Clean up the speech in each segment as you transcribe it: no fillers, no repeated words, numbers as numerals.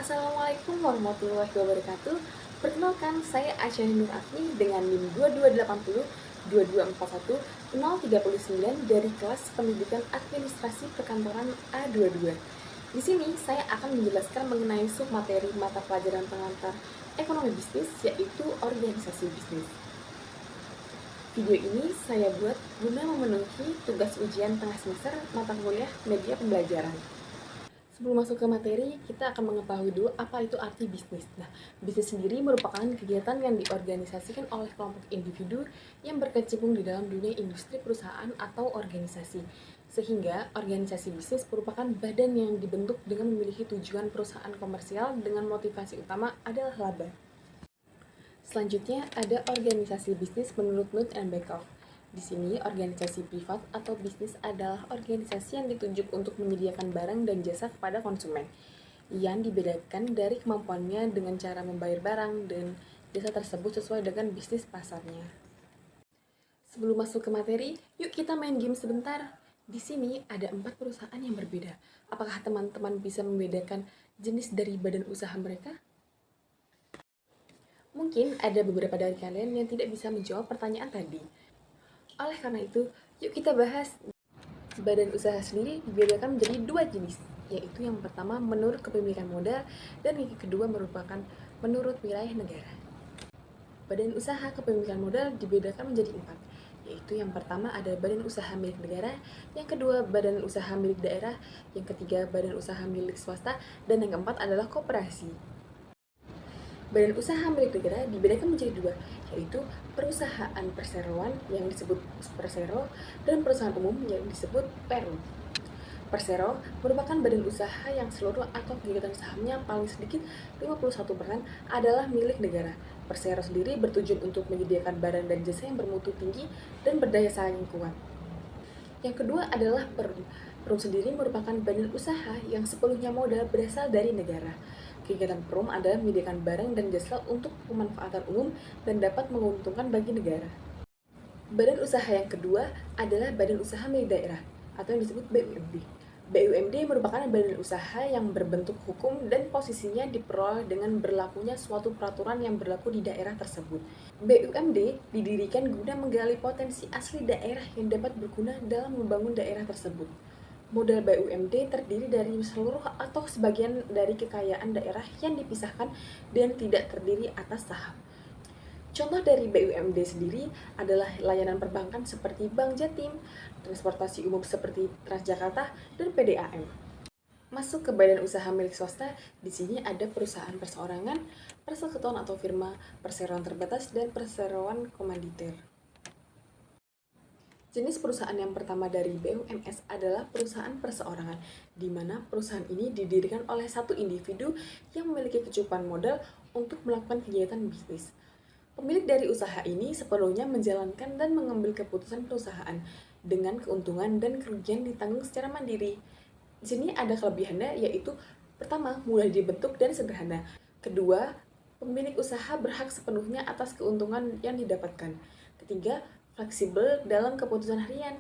Assalamualaikum warahmatullahi wabarakatuh. Perkenalkan, saya Aisyah Nur Afni dengan NIM 2280 2241 039 dari kelas Pendidikan Administrasi Perkantoran A22. Di sini saya akan menjelaskan mengenai submateri mata pelajaran pengantar ekonomi bisnis, yaitu organisasi bisnis. Video ini saya buat guna memenuhi tugas ujian tengah semester mata kuliah media pembelajaran. Sebelum masuk ke materi, kita akan mengetahui dulu apa itu arti bisnis. Nah, bisnis sendiri merupakan kegiatan yang diorganisasikan oleh kelompok individu yang berkecimpung di dalam dunia industri perusahaan atau organisasi. Sehingga organisasi bisnis merupakan badan yang dibentuk dengan memiliki tujuan perusahaan komersial dengan motivasi utama adalah laba. Selanjutnya ada organisasi bisnis menurut Nutt and Beckhoff. Di sini, organisasi privat atau bisnis adalah organisasi yang ditunjuk untuk menyediakan barang dan jasa kepada konsumen, yang dibedakan dari kemampuannya dengan cara membayar barang dan jasa tersebut sesuai dengan bisnis pasarnya. Sebelum masuk ke materi, yuk kita main game sebentar. Di sini ada 4 perusahaan yang berbeda. Apakah teman-teman bisa membedakan jenis dari badan usaha mereka? Mungkin ada beberapa dari kalian yang tidak bisa menjawab pertanyaan tadi. Oleh karena itu, yuk kita bahas. Badan usaha sendiri dibedakan menjadi 2 jenis, yaitu yang pertama menurut kepemilikan modal dan yang kedua merupakan menurut wilayah negara. Badan usaha kepemilikan modal dibedakan menjadi 4, yaitu yang pertama ada badan usaha milik negara, yang kedua badan usaha milik daerah, yang ketiga badan usaha milik swasta, dan yang keempat adalah koperasi. Badan usaha milik negara dibedakan menjadi 2, yaitu perusahaan perseroan yang disebut persero dan perusahaan umum yang disebut perum. Persero merupakan badan usaha yang seluruh atau kegiatan sahamnya paling sedikit 51% adalah milik negara. Persero sendiri bertujuan untuk menyediakan barang dan jasa yang bermutu tinggi dan berdaya saing kuat. Yang kedua adalah perum. Perum sendiri merupakan badan usaha yang sepenuhnya modal berasal dari negara. Kegiatan perum adalah menyediakan barang dan jasa untuk pemanfaatan umum dan dapat menguntungkan bagi negara. Badan usaha yang kedua adalah badan usaha milik daerah atau yang disebut BUMD. BUMD merupakan badan usaha yang berbentuk hukum dan posisinya diperoleh dengan berlakunya suatu peraturan yang berlaku di daerah tersebut. BUMD didirikan guna menggali potensi asli daerah yang dapat berguna dalam membangun daerah tersebut. Modal BUMD terdiri dari seluruh atau sebagian dari kekayaan daerah yang dipisahkan dan tidak terdiri atas saham. Contoh dari BUMD sendiri adalah layanan perbankan seperti Bank Jatim, transportasi umum seperti Transjakarta, dan PDAM. Masuk ke badan usaha milik swasta, di sini ada perusahaan perseorangan, persekutuan atau firma, perseroan terbatas, dan perseroan komanditer. Jenis perusahaan yang pertama dari BUMS adalah perusahaan perseorangan, di mana perusahaan ini didirikan oleh satu individu yang memiliki kecukupan modal untuk melakukan kegiatan bisnis. Pemilik dari usaha ini sepenuhnya menjalankan dan mengambil keputusan perusahaan dengan keuntungan dan kerugian ditanggung secara mandiri. Di sini ada kelebihannya, yaitu pertama, mudah dibentuk dan sederhana. Kedua, pemilik usaha berhak sepenuhnya atas keuntungan yang didapatkan. Ketiga, fleksibel dalam keputusan harian.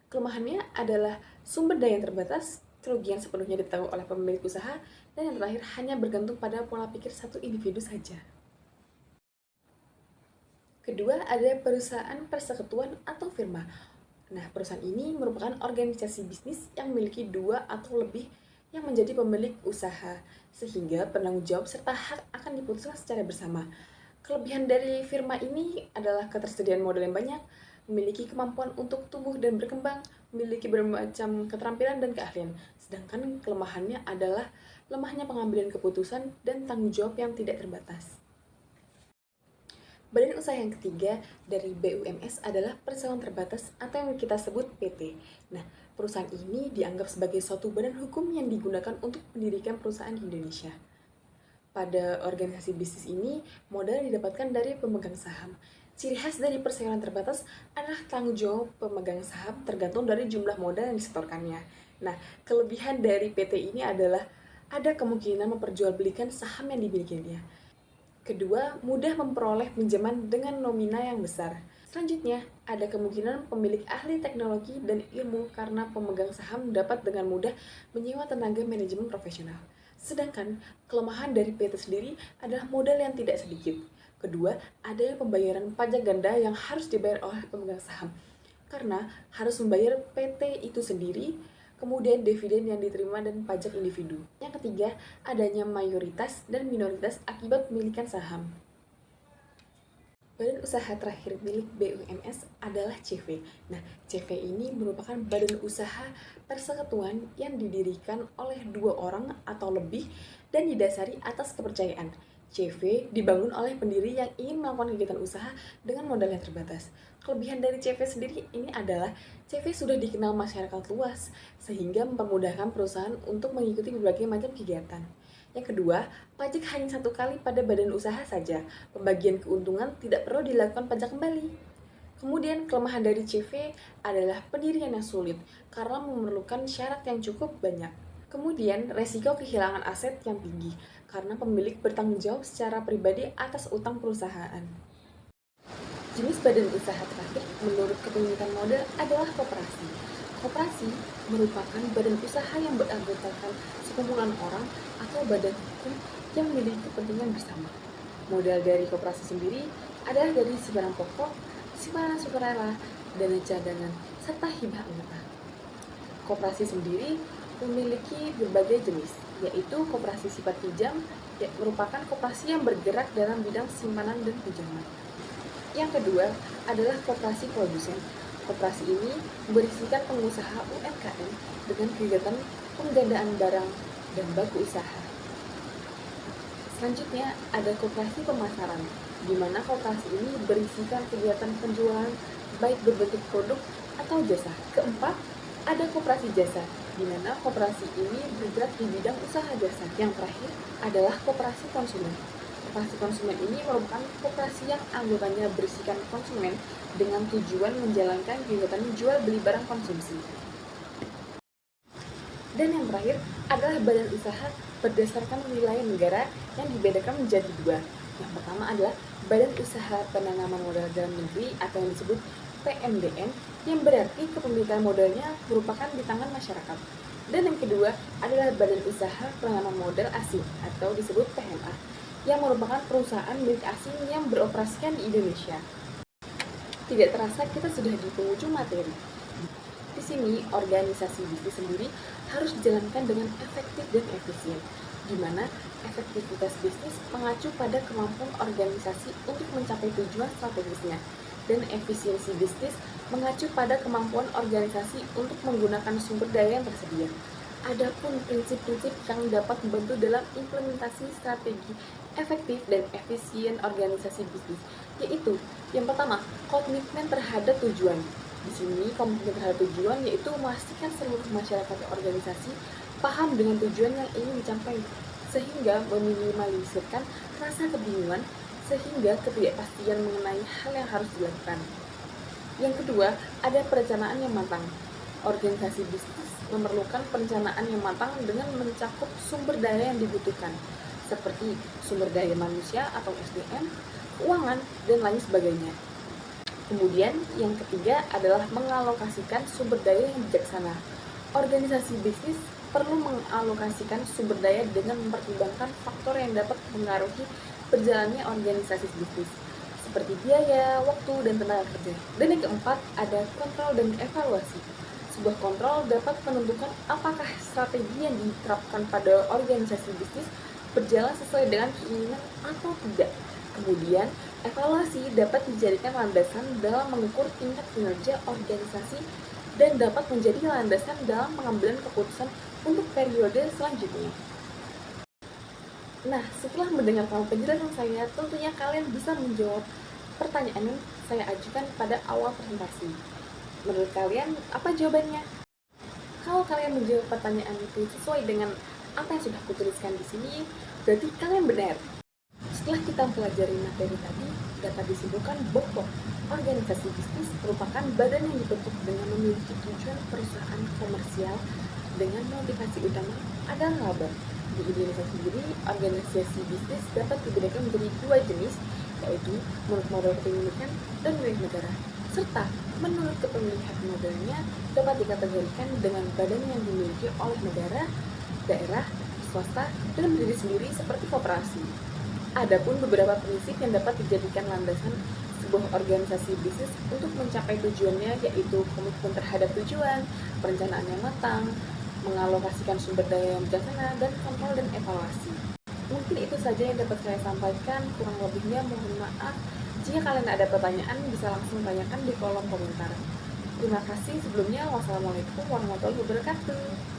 Kelemahannya adalah sumber daya yang terbatas, kerugian sepenuhnya ditanggung oleh pemilik usaha, dan yang terakhir hanya bergantung pada pola pikir satu individu saja. Kedua, ada perusahaan persekutuan atau firma. Nah, perusahaan ini merupakan organisasi bisnis yang memiliki 2 atau lebih yang menjadi pemilik usaha, sehingga penanggung jawab serta hak akan diputuskan secara bersama. Kelebihan dari firma ini adalah ketersediaan modal yang banyak, memiliki kemampuan untuk tumbuh dan berkembang, memiliki bermacam keterampilan dan keahlian. Sedangkan kelemahannya adalah lemahnya pengambilan keputusan dan tanggung jawab yang tidak terbatas. Badan usaha yang ketiga dari BUMS adalah perseroan terbatas atau yang kita sebut PT. Nah, perusahaan ini dianggap sebagai suatu badan hukum yang digunakan untuk mendirikan perusahaan di Indonesia. Pada organisasi bisnis ini, modal didapatkan dari pemegang saham. Ciri khas dari perseroan terbatas adalah tanggung jawab pemegang saham tergantung dari jumlah modal yang disetorkannya. Nah, kelebihan dari PT ini adalah ada kemungkinan memperjualbelikan saham yang dimilikinya. Kedua, mudah memperoleh pinjaman dengan nomina yang besar. Selanjutnya, ada kemungkinan pemilik ahli teknologi dan ilmu karena pemegang saham dapat dengan mudah menyewa tenaga manajemen profesional. Sedangkan kelemahan dari PT sendiri adalah modal yang tidak sedikit. Kedua, adanya pembayaran pajak ganda yang harus dibayar oleh pemegang saham. Karena harus membayar PT itu sendiri, kemudian dividen yang diterima dan pajak individu. Yang ketiga, adanya mayoritas dan minoritas akibat pemilikan saham. Badan usaha terakhir milik BUMS adalah CV. Nah, CV ini merupakan badan usaha persekutuan yang didirikan oleh 2 orang atau lebih dan didasari atas kepercayaan. CV dibangun oleh pendiri yang ingin melakukan kegiatan usaha dengan modal yang terbatas. Kelebihan dari CV sendiri ini adalah CV sudah dikenal masyarakat luas, sehingga mempermudahkan perusahaan untuk mengikuti berbagai macam kegiatan. Yang kedua, pajak hanya 1 kali pada badan usaha saja. Pembagian keuntungan tidak perlu dilakukan pajak kembali. Kemudian, kelemahan dari CV adalah pendirian yang sulit karena memerlukan syarat yang cukup banyak. Kemudian, resiko kehilangan aset yang tinggi karena pemilik bertanggung jawab secara pribadi atas utang perusahaan. Jenis badan usaha terakhir menurut kepemilikan modal adalah koperasi. Koperasi merupakan badan usaha yang beranggotakan sekumpulan orang atau badan hukum yang memiliki kepentingan bersama. Modal dari koperasi sendiri adalah dari barang pokok, simpanan sukarela, dana cadangan, serta hibah anggota. Koperasi sendiri memiliki berbagai jenis, yaitu koperasi sifat pinjam, yang merupakan koperasi yang bergerak dalam bidang simpanan dan pinjaman. Yang kedua adalah koperasi produsen. Koperasi ini berisikan pengusaha UMKM dengan kegiatan penggandaan barang dan baku usaha. Selanjutnya ada koperasi pemasaran, di mana koperasi ini berisikan kegiatan penjualan baik berbentuk produk atau jasa. Keempat, ada koperasi jasa, di mana koperasi ini bergerak di bidang usaha jasa. Yang terakhir adalah koperasi konsumen. Koperasi konsumen ini merupakan koperasi yang anggotanya berisikan konsumen dengan tujuan menjalankan kegiatan jual beli barang konsumsi. Dan yang terakhir adalah badan usaha berdasarkan wilayah negara yang dibedakan menjadi 2. Yang pertama adalah Badan Usaha Penanaman Modal Dalam Negeri atau yang disebut PMDN, yang berarti kepemilikan modalnya merupakan di tangan masyarakat. Dan yang kedua adalah Badan Usaha Penanaman Modal Asing atau disebut PMA, yang merupakan perusahaan milik asing yang beroperasikan di Indonesia. Tidak terasa kita sudah di penghujung materi. Di sini, organisasi bisnis sendiri harus dijalankan dengan efektif dan efisien, di mana efektivitas bisnis mengacu pada kemampuan organisasi untuk mencapai tujuan strategisnya, dan efisiensi bisnis mengacu pada kemampuan organisasi untuk menggunakan sumber daya yang tersedia. Adapun prinsip-prinsip yang dapat membantu dalam implementasi strategi efektif dan efisien organisasi bisnis, yaitu yang pertama, komitmen terhadap tujuan. Di sini, komitmen terhadap tujuan yaitu memastikan seluruh masyarakat organisasi paham dengan tujuan yang ingin dicapai, sehingga meminimalisirkan rasa kebingungan sehingga ketidakpastian mengenai hal yang harus dilakukan. Yang kedua, ada perencanaan yang matang. Organisasi bisnis memerlukan perencanaan yang matang dengan mencakup sumber daya yang dibutuhkan, seperti sumber daya manusia atau SDM, keuangan, dan lain sebagainya. Kemudian, yang ketiga adalah mengalokasikan sumber daya yang bijaksana. Organisasi bisnis perlu mengalokasikan sumber daya dengan mempertimbangkan faktor yang dapat mengaruhi berjalannya organisasi bisnis, seperti biaya, waktu, dan tenaga kerja. Dan yang keempat, ada kontrol dan evaluasi. Sebuah kontrol dapat menentukan apakah strategi yang diterapkan pada organisasi bisnis berjalan sesuai dengan keinginan atau tidak. Kemudian, evaluasi dapat dijadikan landasan dalam mengukur tingkat kinerja organisasi dan dapat menjadi landasan dalam pengambilan keputusan untuk periode selanjutnya. Nah, setelah mendengarkan penjelasan saya, tentunya kalian bisa menjawab pertanyaan yang saya ajukan pada awal presentasi. Menurut kalian, apa jawabannya? Kalau kalian menjawab pertanyaan itu sesuai dengan apa yang sudah aku tuliskan di sini, berarti kalian benar. Setelah kita mempelajari materi tadi, dapat disimpulkan bahwa organisasi bisnis merupakan badan yang dibentuk dengan memiliki tujuan perusahaan komersial dengan motivasi utama adalah laba. Di Indonesia sendiri, organisasi bisnis dapat dibedakan menjadi 2 jenis, yaitu menurut model kepemilikan dan milik negara, serta menurut kepemilikan modelnya dapat dikategorikan dengan badan yang dimiliki oleh negara, daerah, swasta dan berdiri sendiri seperti koperasi. Adapun beberapa prinsip yang dapat dijadikan landasan sebuah organisasi bisnis untuk mencapai tujuannya, yaitu komitmen terhadap tujuan, perencanaan yang matang, mengalokasikan sumber daya yang bijaksana, dan kontrol dan evaluasi. Mungkin itu saja yang dapat saya sampaikan, kurang lebihnya mohon maaf. Jika kalian ada pertanyaan, bisa langsung tanyakan di kolom komentar. Terima kasih sebelumnya. Wassalamualaikum warahmatullahi wabarakatuh.